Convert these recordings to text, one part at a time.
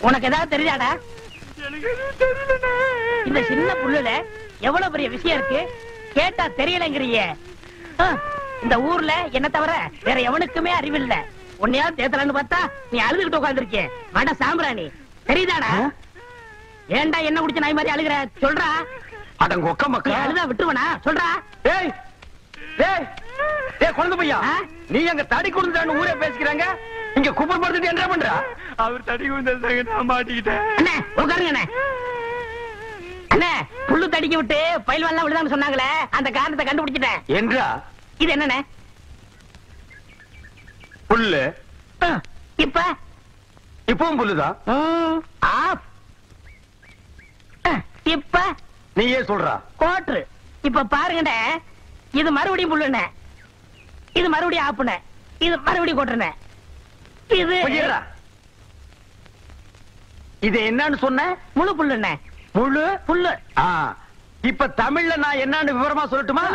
உனக்கு ஏதாவது தெரியாதா? இந்த சின்ன புல்லுல எவ்வளவு பெரிய விஷயம் இருக்கு, கேட்டா தெரியலங்கிறிய. இந்த ஊர்ல என்ன தவிர வேற எவனுக்குமே அறிவில்ல. உன்னையாவது தேத்தலான்னு பார்த்தா நீ அழுதுகிட்டு உட்கார்ந்துருக்கே. மாட சாம்பிராணி தெரியுதாடா? ஏண்டா என்ன குடிச்ச நாய் மாதிரி அழுகிற? சொல்றா. அடங்க ஒக்க மக்கா அழுதா விட்டுருவனா? சொல்றா. டேய் டேய் டேய் குழந்தை பையா, நீ அங்க தடி குடுந்தான்னு ஊரே பேசிக்கிறாங்க, இங்க குப்பர் படுத்துட்டு என்ன பண்றா? அவர் தடி குடுந்தாங்க, நான் மாட்டிக்கிட்டேன். அண்ணே உட்காருங்க அண்ணே. அண்ணே புல்லு தடிக்க விட்டு பயில்வான்லாம் விழுதான்னு சொன்னாங்களே, அந்த காரணத்தை கண்டுபிடிச்சிட்டேன். என்றா? இது என்னண்ணே? புல்லு. இப்ப இப்பவும் புல்லுதான். இப்ப நீயே சொல்றா. கோட்ரு. இப்ப பாருங்கண்ணே, இது மறுபடியும் புல்லுண்ணே, இது மறுபடியும் ஆப்புண்ணே, இது மறுபடியும் கோட்டுறண்ணே. இது இது என்னன்னு சொன்ன? முழு புல்லுண்ணே. முழு புல்லு. இப்ப தமிழ்ல நான் என்னன்னு விவரமா சொல்லட்டுமா?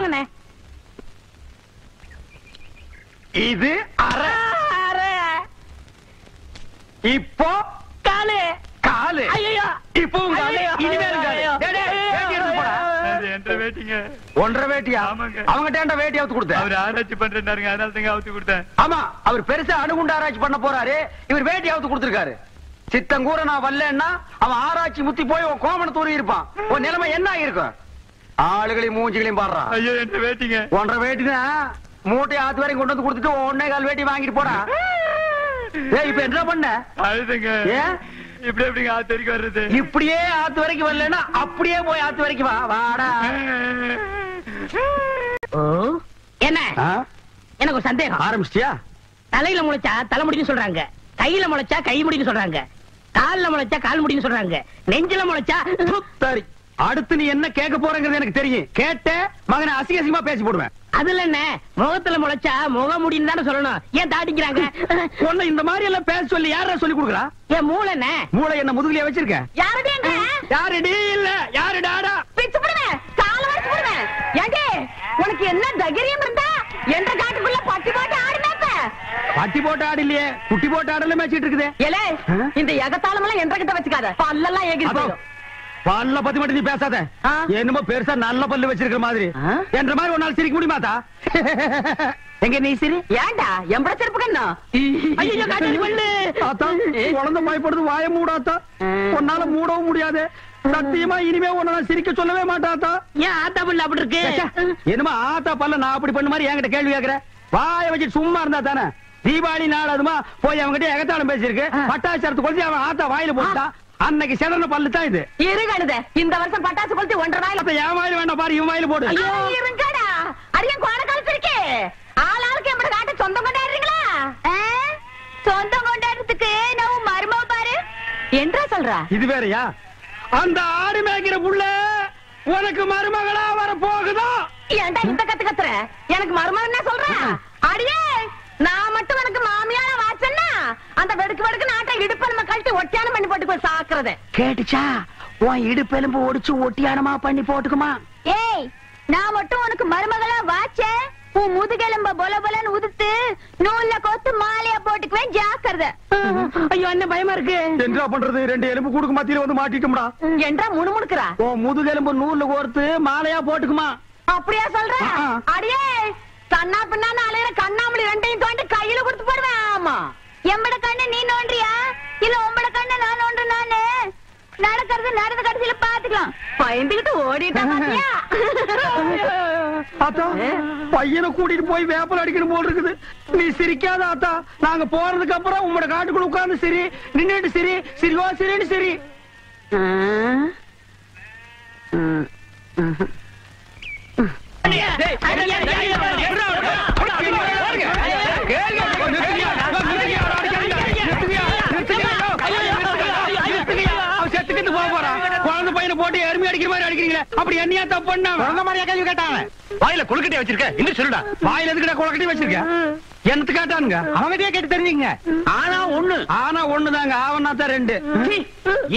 இது அரை. இப்போ காலு. காலு. ஐயோ இப்பவும் காலு. இனிமேலும் காலு. ஒன்றரை வேட்டியா? அவங்கிட்ட வேட்டி அவுத்து கொடுத்தேன். அவர் ஆராய்ச்சி பண்றாருங்க, அதனால தாங்க அவுத்து கொடுத்தேன். ஆமா, அவர் பெருசா அணுகுண்டு ஆராய்ச்சி பண்ண போறாரு, இவர் வேட்டி அவுத்து கொடுத்திருக்காரு. சித்தங்கூர நான் வரலன்னா அவன் ஆராய்ச்சி முத்தி போய் கோமணத்தூரி இருப்பான். உன் நிலைமை என்ன இருக்கும்? ஆளுகளையும் மூஞ்சிகளையும் பாடுறான். ஐயோ என்ற வேட்டிங்க. ஒன்றரை வேட்டினா மூட்டை ஆத்து வரைக்கும் கொண்டு வந்து கொடுத்துட்டு 1.25 வேட்டி வாங்கிட்டு போடா. இப்ப என்ன பண்ண? அழுதுங்க. ஏன் இப்படி எப்படிங்க ஆத்து வரைக்கும் வர்றது? இப்படியே ஆத்து வரைக்கும் வரலன்னா அப்படியே போய் ஆத்து வரைக்கும் வா. வாடா. என்ன? எனக்கு ஒரு சந்தேகம். ஆரம்பிச்சிட்டியா? தலையில முளைச்சா தலைமுடின்னு சொல்றாங்க, கையில முளைச்சா கை முடின்னு சொல்றாங்க, கால்ல முளைச்சா கால் முடின்னு சொல்றாங்க, நெஞ்சில முளைச்சா. சரி, அடுத்து நீ என்ன கேட்க போறங்கிறது எனக்கு தெரியும். கேட்ட மகனை அசிங்க அசிங்கமா பேசி போடுவேன். அதுல என்ன, முகத்துல முளைச்சா முக முடின்னு தானே சொல்லணும். ஏன் தாட்டிக்கிறாங்க? ஒண்ணு இந்த மாதிரி எல்லாம் பேச சொல்லி யாரா சொல்லி கொடுக்குறா? என் மூளை என்ன? மூளை என்ன முதுகுலயே வச்சிருக்க? யாருடா? யாருடி? இல்ல யாருடாடா? பிச்சு போடுவேன், கால வச்சு போடுவேன். ஏங்க உனக்கு என்ன தைரியம் இருந்தா என்ற காட்டுக்குள்ள பட்டி போட்டு ஆடுனப்ப? பட்டி போட்டு ஆடு இல்லையே, குட்டி போட்டு ஆடல மேய்ச்சிட்டு இருக்குது. ஏலே, இந்த எகத்தாளம் எல்லாம் என்ற கிட்ட வச்சுக்காத, பல்லெல்லாம் ஏகி போயிடும். பல்ல பத்தி மட்டும் நீ பேசாத. என்னமோ பெருசா நல்ல பல்லு வச்சிருக்கிற மாதிரி. என்ற மாதிரி ஒரு நாள் சிரிக்க முடியுமாதா? எங்க நீ சிரி? ஏண்டா எம்பட செருப்பு கண்ணா? ஐயோ காட்டு பல்லு. ஆத்தா குழந்தை பயப்படுது, வாய மூடாத்தா. உன்னால மூடவும் முடியாது. சத்தியமா இனிமே உன்ன சிரிக்க சொல்லவே மாட்டாத்தா. ஏன் ஆத்தா பல்லு அப்படி இருக்கு? என்னமா ஆத்தா பல்ல நான் அப்படி பண்ண மாதிரி என்கிட்ட கேள்வி கேக்குற? வாய வச்சு சும்மா இருந்தா தானே. தீபாவளி நாள் அதுமா போய் அவங்ககிட்ட எகத்தாளம் பேசிருக்கு. பட்டாசரத்து கொளுத்தி அவன் ஆத்தா வாயில போட்டா. அன்னைக்கு செதன பல்லு தான் இது. இருங்கடுத, இந்த வருஷம் பட்டாசு கொளுத்தி 1.5 நாள். அப்ப என் வாயில வேண்டாம் பாரு, இவன் வாயில போடு. ஐயோ இருங்கடா, அடியன் கோண காலத்து இருக்கே. ஆளாளுக்கு எம்பட காட்ட சொந்தம் கொண்டாடுறீங்களா? சொந்தம் கொண்டாடுறதுக்கு நான் மருமவ பாரு என்றா சொல்றா. இது வேறயா? அந்த ஆடு மேய்க்கிற புள்ள உனக்கு மருமகளா வர போகுதோ? ஏன்டா இந்த கத்து கத்துற? எனக்கு மருமகன் என்ன சொல்ற? அடியே, நான் மட்டும் உனக்கு மாமியார வாச்சன்னா அந்த வெடுக்கு வெடுக்கு நாட்டை இடுப்பெலும்ப கழட்டி ஒட்டியானம் பண்ணி போட்டு போய் சாக்குறது கேட்டுச்சா? உன் இடுப்பெலும்பு ஒடிச்சு ஒட்டியானமா பண்ணி போட்டுக்குமா? ஏய், நான் மட்டும் உனக்கு மருமகளா வாச்ச, உன் முதுகெலும்ப பொல பொலன்னு உதுத்து நூல்ல கோத்து மாலையா போட்டுக்குவேன், ஜாக்கிரதை. ஐயோ என்ன பயமா இருக்கு. என்ன பண்றது? 2 எலும்பு கூடுக்கு மத்தியில வந்து மாட்டிட்டோம்டா. என்றா முணுமுணுக்குறா? உன் முதுகெலும்பு நூல்ல கோர்த்து மாலையா போட்டுக்குமா? அப்படியா சொல்ற? அடியே, கண்ணா பின்னான்னு அலையிற கண்ணாமலி 2ஐயும் தோண்டி கையில கொடுத்து போடுவேன். ஆமா, எம்பட கண்ணு நீ நோண்டியா இல்ல உம்பட கண்ணு நான் நோண்டு? நானு நடக்கிறது நடந்த கடைசியில பாத்துக்கலாம். பயந்துகிட்டு ஓடிட்டா பாத்தியா? ஆத்தா, பையனை கூட்டிட்டு போய் வேப்பல் அடிக்கணும் போல் இருக்குது. நீ சிரிக்காத ஆத்தா. நாங்க போறதுக்கு அப்புறம் உங்களோட காட்டுக்குள்ள உட்கார்ந்து சிரி, நின்னுட்டு சிரி, சிரிவா சிரின்னு சிரி. குழந்தை பையனை போட்டு எருமை சாமி அடிக்கிற மாதிரி அடிக்கிறீங்களே, அப்படி என்னையா தப்பு பண்ண? அந்த மாதிரியா கேள்வி கேட்டாங்க? வாயில கொழுக்கட்டை வச்சிருக்க, இன்னும் சொல்லுடா. வாயில எதுக்குடா கொழுக்கட்டை வச்சிருக்க? என்னத்து கேட்டானுங்க? அவங்ககிட்டயே கேட்டு தெரிஞ்சுங்க. ஆனா ஒண்ணுதாங்க, ஆவனா தான் 2.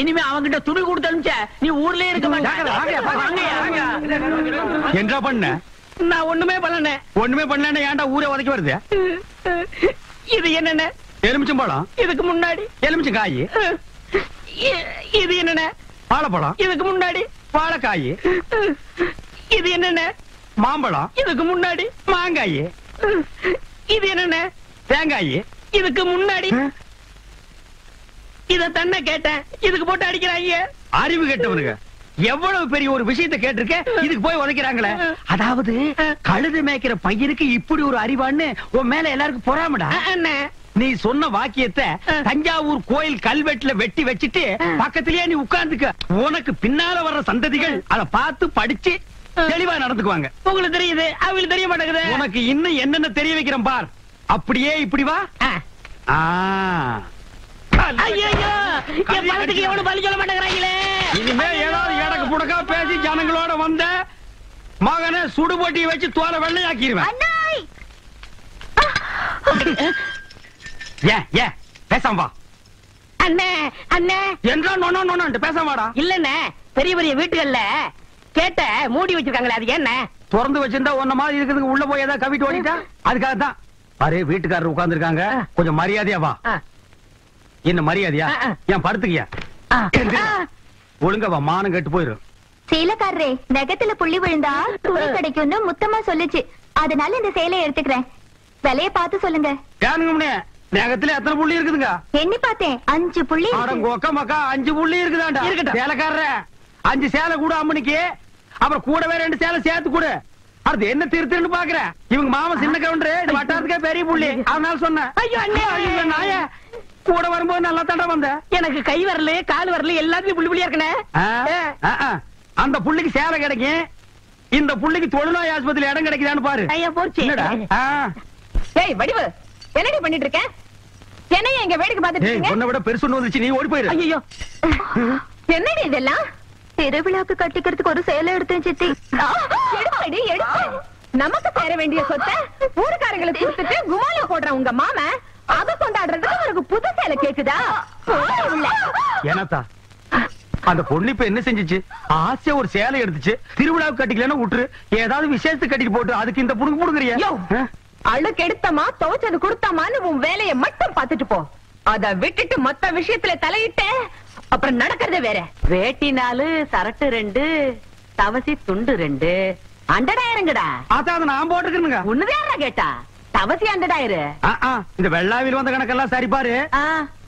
இனிமே அவங்கிட்ட துணி கொடுத்து அனுப்பிச்ச நீ ஊர்லயே இருக்க மாட்டாங்க. என்ன பண்ண? நான் ஒண்ணுமே பண்ணல. ஒண்ணுமே பண்ணல, ஏன்டா ஊரே உதைக்க வருது? இது என்னென்ன? எலுமிச்சம்பழம். இதுக்கு முன்னாடி எலுமிச்சங்காய். இது என்னென்ன? வாழைப்பழம். இதுக்கு முன்னாடி வாழைக்காய். இது என்னென்ன? மாம்பழம். இதுக்கு முன்னாடி மாங்காய். இது என்னென்ன? தேங்காய். இதுக்கு முன்னாடி இத தன்ன கேட்டேன், இதுக்கு போட்டு அடிக்கிறாங்க. அறிவு கேட்டவனுங்க எவ்வளவு பெரிய ஒரு விஷயத்தை கேட்டிருக்க, இதுக்கு போய் உதைக்கிறாங்களே. அதாவது கழுது மேய்க்கிற பையனுக்கு இப்படி ஒரு அறிவான்னு உன் மேல எல்லாருக்கும் பொறாமடா. நீ சொன்ன வாக்கியத்தை தஞ்சாவூர் கோயில் கல்வெட்டுல வெட்டி வச்சிட்டு பக்கத்திலேயே நீ உட்கார்ந்துக்க. உனக்கு பின்னால வர்ற சந்ததிகள் அதை பார்த்து படிச்சு தெளிவா நடந்துக்குவாங்க. உங்களுக்கு தெரியுது, அவங்களுக்கு தெரிய மாட்டேங்குது. உனக்கு இன்னும் என்னென்ன தெரிய வைக்கிறேன் பார். அப்படியே இப்படி வா. ஐயோ, என் பணத்துக்கு எவ்வளவு பலி சொல்ல மாட்டேங்கிறாங்களே. இனிமே ஏதாவது எடக்கு புடக்கா பேசி ஜனங்களோட வந்த மகனை சுடுபொட்டி வச்சு தோலை வெள்ளையாக்கிடுவேன். ஏன் பேசாம வா. அண்ணே அண்ணே என்றா நோனோ பேசாம வாடா. இல்லண்ணே, பெரிய பெரிய வீட்டுகள்ல கேட்ட மூடி வச்சிருக்காங்களே, அது என்ன? திறந்து வச்சிருந்தா உன்ன மாதிரி இருக்குதுங்க, உள்ள போய் ஏதாவது கவிட்டு ஓடிட்டா அதுக்காக தான். பாரு, வீட்டுக்காரர் உட்கார்ந்து இருக்காங்க, கொஞ்சம் மரியாதையா வா. என்ன மரியாதையா? ஏன் படுத்துக்கியா? ஒழுங்கா வா, மானம் கெட்டு போயிரும். சேலக்காரரே, நகத்துல புள்ளி விழுந்தா துணி கிடைக்கும்னு முத்தமா சொல்லுச்சு, அதனால இந்த சேலையை எடுத்துக்கிறேன். விலைய பார்த்து சொல்லுங்க. ஏனுங்க நகத்துல எத்தனை புள்ளி இருக்குதுங்க? எண்ணி பார்த்தேன், 5 புள்ளி. அடங்கோக்க மக்கா, 5 புள்ளி இருக்குதாண்டா. இருக்கட்டும். சேலைக்காரர 5 சேலை கூட அம்மனிக்கு, அப்புறம் கூடவே 2 சேலை சேர்த்து கூட. அது என்ன திருத்துன்னு பாக்குற? இவங்க மாமா சின்ன கவுண்டரு, இந்த வட்டாரத்துக்கே பெரிய புள்ளி, அதனால சொன்னேன். ஐயோ அண்ணே, ஐயோ நாய, கூட வரும்போது நல்லா தாண்டா வந்த. எனக்கு கை வரல, கால் வரல, எல்லாத்துலயும் புள்ளி புள்ளியா இருக்கனே. அந்த புள்ளிக்கு சேலை கிடைக்கும், இந்த புள்ளிக்கு தொழுநோய் ஆஸ்பத்திரியில இடம் கிடைக்குதான்னு பாரு. ஐயா போச்சு. ஏய் வடிவு, என்னடி பண்ணிட்டு இருக்க? என்னைய எங்க வேடிக்கை பார்த்துட்டு இருக்கீங்க? உன்னை விட பெருசு வந்துச்சு, நீ ஓடி போயிரு. ஐயோ, என்னடி இதெல்லாம்? திருவிழாக்கு கட்டிக்கிறதுக்கு ஒரு சேலை எடுத்தேன் சித்தி. எடுப்படி எடுப்பு. நமக்கு சேர வேண்டிய சொத்தை ஊருக்காரங்களுக்கு கொடுத்துட்டு குமால போடுற உங்க மாமா அத கொண்டாடுறதுக்கு உனக்கு புது சேலை கேக்குதா? ஏனாத்தா, அந்த பொண்ணு இப்ப என்ன செஞ்சுச்சு? ஆசையா ஒரு சேலை எடுத்துச்சு, திருவிழாவுக்கு கட்டிக்கலன்னா விட்டுரு, ஏதாவது விசேஷத்துக்கு கட்டிட்டு போட்டு அதுக்கு இந்த புடுங்க புடுங்குறியா? அழுக்கு எடுத்தமா துவைச்சது கொடுத்தமான்னு உன் வேலையை மட்டும் பாத்துட்டு போ. அத விட்டுட்டு மொத்த விஷயத்துல தலையிட்ட அப்புறம் நடக்கிறதே வேற. வேட்டி 4, சரட்டு 2, தவசி துண்டு 2, அண்டடாயிரங்கடா. அதான் நான் போட்டுருக்கேனுங்க. உன்னதாரா கேட்டா? தவசி அண்டடாயிரு. இந்த வெள்ளாவில் வந்த கணக்கெல்லாம் சரி பாரு.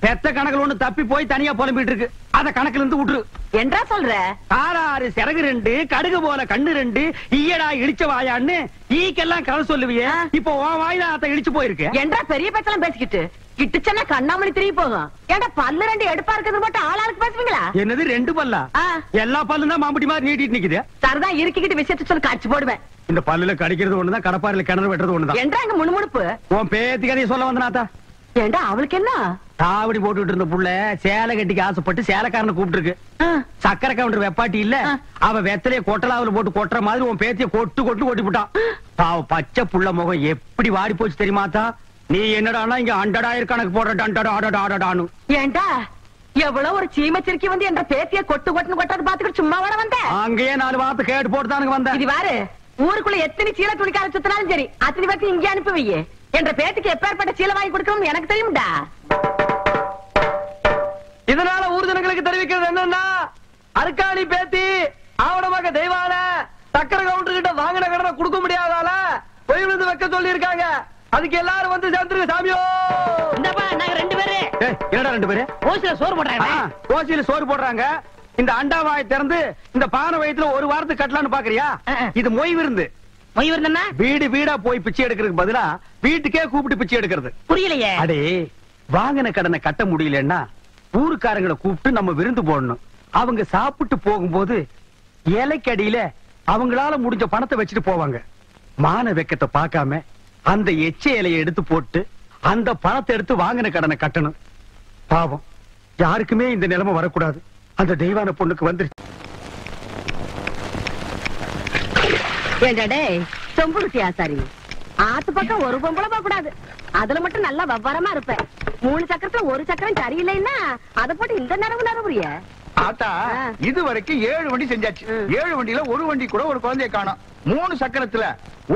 பெத்த கணக்குல ஒண்ணு தப்பி போய் தனியா புலம்பிட்டு இருக்கு, அத கணக்குல இருந்து விட்டுரு. என்றா சொல்ற? 6 சிறகு 2, கடுகு போல கண்ணு 2, ஈயடா இடிச்ச வாயான்னு ஈக்கெல்லாம் கதை சொல்லுவியே, இப்போ உன் வாயில அத இடிச்சு போயிருக்கு. என்றா பெரிய பேச்செல்லாம் பேசிக்கிட்டு கிட்டுச்சனா கண்ணாமணி திரும்பி போகும். ஏண்டா பல்லு 2 எடுப்பா இருக்கிறது மட்டும் ஆளாளுக்கு பேசுவீங்களா? என்னது 2 பல்லா? எல்லா பல்லும் தான் மாம்பட்டி மாதிரி நீட்டிட்டு நிக்குது. சரிதான், இருக்கிட்டு விஷயத்தை சொல்லி காட்சி போடுவேன். இந்த பல்லுல கடிக்கிறது ஒண்ணுதான், கடப்பாறையில கிணறு வெட்டுறது ஒண்ணுதான். என்றா இங்க முணுமுணுப்பு? உன் பேத்தி கதையை சொல்ல வந்தனாத்தா. ஏண்டா அவளுக்கு என்ன? தாவடி போட்டுட்டு இருந்த புள்ள சேலை கட்டிக்கு ஆசைப்பட்டு சேலைக்காரனை கூப்பிட்டு இருக்கு. சக்கரை கவுண்டர் வெப்பாட்டி இல்ல, அவ வெத்தலைய கொட்டலாவுல போட்டு கொட்டுற மாதிரி உன் பேத்திய கொட்டு கொட்டு கொட்டி விட்டான். பாவ பச்சை புள்ள முகம் எப்படி வாடி போச்சு தெரியுமாத்தா? நீ என்னடானா இங்க 100,000 கணக்கு போடுற. ஏண்டா எவ்வளவு ஒரு சீமச்சிருக்கி வந்து என்ற பேத்திய கொட்டு கொட்டுன்னு கொட்டது பாத்துக்கிட்டு சும்மா வர வந்த? அங்கேயே 4 வார்த்தை கேட்டு போட்டுதானுங்க வந்த. இது வாரு, ஊருக்குள்ள எத்தனை சீலை துணிக்கார சுத்தினாலும் சரி, அத்தனை பேருக்கு இங்கே அனுப்பி வையே. என்ற பேத்துக்கு எப்பேற்பட்ட சீலை வாங்கி கொடுக்கணும் எனக்கு தெரியும்டா. இதனால ஊர் ஜனங்களுக்கு தெரிவிக்கிறது என்னன்னா, அருக்காணி பேத்தி ஆவணமாக தெய்வால சக்கரை கவுண்டர் கிட்ட வாங்கின கடனை கொடுக்க முடியாதால பொய் விழுந்து வைக்க சொல்லி இருக்காங்க. அதுக்கு எல்லாரும் வந்து சேர்ந்துருங்க சாமியோ. இந்தப்பா நாங்க 2 பேரு. என்னடா 2 பேரு? ஓசில சோறு போடுறாங்க. ஓசில சோறு போடுறாங்க. இந்த அண்டாவாயை திறந்து இந்த பானை வயித்துல ஒரு வாரத்துக்கு கட்டலான்னு பாக்குறியா? இது மொய் விருந்து. மொய் விருந்தா? வீடு வீடா போய் பிச்சை எடுக்கிறதுக்கு பதிலா வீட்டுக்கே கூப்பிட்டு பிச்சை எடுக்கிறது. புரியலையே. அடே, வாங்கின கடனை கட்ட முடியலன்னா ஊருக்காரங்களை கூப்பிட்டு நம்ம விருந்து போடணும். அவங்க சாப்பிட்டு போகும்போது இலைக்கடியில அவங்களால முடிஞ்ச பணத்தை வச்சுட்டு போவாங்க. மான வெக்கத்தை பார்க்காம அந்த எச்ச இலையை எடுத்து போட்டு அந்த பணத்தை எடுத்து வாங்கின கடனை கட்டணும். பாவம், யாருக்குமே இந்த நிலைமை வரக்கூடாது. அந்த தெய்வான பொண்ணுக்கு வந்துருச்சு. ஏண்டே சொம்புருட்டி ஆசாரி ஆத்து பக்கம் ஒரு பொம்பளை போக கூடாது. அதுல மட்டும் நல்லா வவ்வரமா இருப்பேன். 3 சக்கரத்துல ஒரு சக்கரம் சரியில்லைன்னா அதை போட்டு இந்த நரவுறிய. ஆத்தா இது வரைக்கும் 7 வண்டி செஞ்சாச்சு. 7 வண்டியில ஒரு வண்டி கூட ஒரு குழந்தைய காணோம். 3 சக்கரத்துல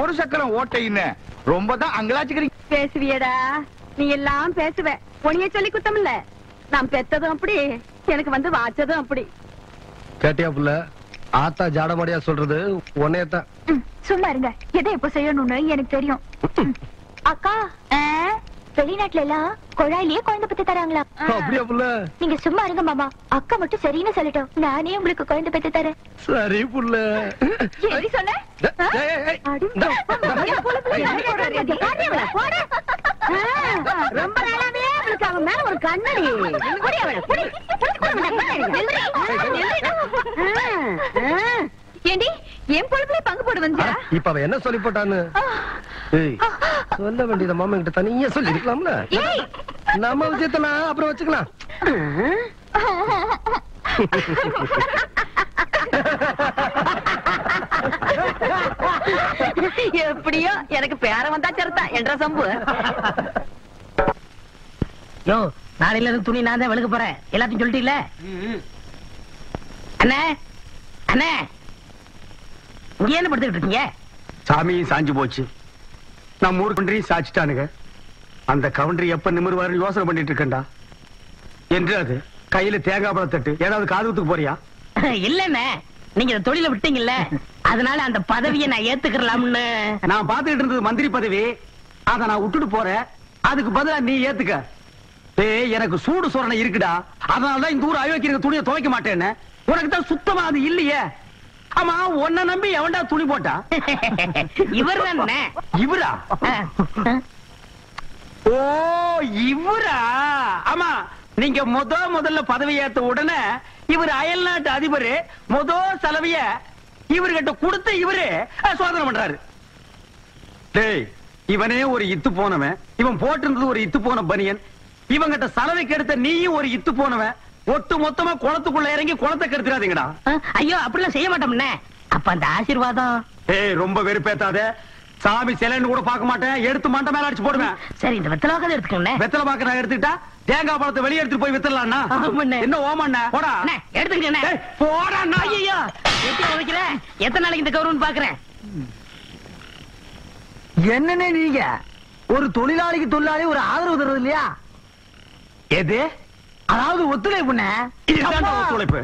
ஒரு சக்கரம் ஓட்டைன்னு ரொம்ப தான் அங்கலாச்சுக்கிறீங்க. பேசுவியடா, நீ எல்லாம் பேசுவ. பொனிய சொல்லி குத்தம் இல்ல. நான் பெத்ததும் அப்படி, எனக்கு வந்து வாச்சதும் அப்படி. கேட்டியா புள்ள? ஆத்தா ஜாடமாடியா சொல்றது உன்னையத்தான். சும்மா இருங்க. எதை எப்ப செய்யணும்னு எனக்கு தெரியும். அக்கா, வெளிநாட்டுல எல்லாம் குழாயிலேயே குழந்தை பெத்து தராங்களா? அப்படியா புள்ள? நீங்க சும்மா இருங்க மாமா. அக்கா மட்டும் சரின்னு சொல்லட்டும், நானே உங்களுக்கு குழந்தை பெத்து தரேன். சரி புள்ள. எப்படி சொன்ன? ரொம்ப நாளாவே அவளுக்கு அவன் மேல ஒரு கண்ணடி. ஏண்டி என் பொழுதுல பங்கு போடு வந்தா? இப்ப அவ என்ன சொல்லி போட்டான்னு சொல்ல வேண்டியத மாமா கிட்ட தனியா சொல்லி இருக்கலாம்ல. நம்ம விஷயத்த அப்புறம் வச்சுக்கலாம். எப்படியோ எனக்கு பேர வந்தா சரிதான் என்ற சம்பு. யோ, நாளையில இருந்து துணி நான் தான் வெளுக்க போறேன். எல்லாத்தையும் சொல்லிட்டீங்களே? அண்ணே அண்ணே, இங்க என்ன படுத்துக்கிட்டு இருக்கீங்க? சாமி சாஞ்சு போச்சு. நம்ம ஊர் கவுண்டரி சாச்சிட்டானுங்க. அந்த கவுண்டரி எப்ப நிமிர்வாரு யோசனை பண்ணிட்டு இருக்கேன்டா. என்று அது கையில தேங்காய் பழம் தட்டு ஏதாவது காதுகுத்துக்கு போறியா? இல்லண்ணே, நீங்க இந்த தொழில விட்டீங்கல்ல, அதனால அந்த பதவியை நான் ஏத்துக்கலாம்னு. நான் பாத்துக்கிட்டு இருந்தது மந்திரி பதவி. அத நான் விட்டுட்டு போறேன். அதுக்கு பதிலா நீ ஏத்துக்க. ஏய், எனக்கு சூடு சொரணை இருக்குடா. அதனாலதான் இந்த ஊர் அயோக்கிய துணியை துவைக்க மாட்டேன்னு. உனக்கு தான் சுத்தமா அது இல்லையே. ஆமா, உன்னை நம்பி எவன்டா துணி போட்டா? இவர் தானே? இவரா? ஓ, இவரா? ஆமா, நீங்க முதல்ல பதவி ஏத்த உடனே இவர் அயல் நாட்டு அதிபர் செலவிய இவர்கிட்ட கொடுத்து இவரு சோதனை பண்றாரு. டேய், இவனே ஒரு இத்து போனவன். இவன் போட்டிருந்தது ஒரு இத்து போன பனியன். இவங்கிட்ட சலவைக்கு எடுத்த நீயும் ஒரு இத்து போனவன். ஒட்டு மொத்தமா குளத்துக்குள்ள இறங்கி குளத்தை கெடுத்துறாதீங்கடா. ஐயோ, அப்படிலாம் செய்ய மாட்டோம்னே. அப்ப அந்த ஆசீர்வாதம். ஏய், ரொம்ப வெறுப்பேத்தாத. சாமி சிலைன்னு கூட பார்க்க மாட்டேன். எடுத்து மண்டை மேல அடிச்சு போடுவேன். சரி, இந்த வெத்தலை வாக்காத எடுத்துக்கோங்க. வெத்தலை பாக்க நான் எடுத்துக்கிட்டா தேங்காய் பழத்தை வெளியே எடுத்துட்டு போய் வித்தரலாம்னா? என்ன ஓமண்ண? போடா எடுத்துக்கங்க. போடா. ஐயோ, எட்டி உதைக்கிற. எத்தனை நாளைக்கு இந்த கௌரவம் பாக்குறேன்? என்னன்னு நீங்க ஒரு தொழிலாளிக்கு தொழிலாளி ஒரு ஆதரவு தருவது இல்லையா? எது? அதாவது ஒத்துழைப்புண்ண. ஒத்துழைப்பு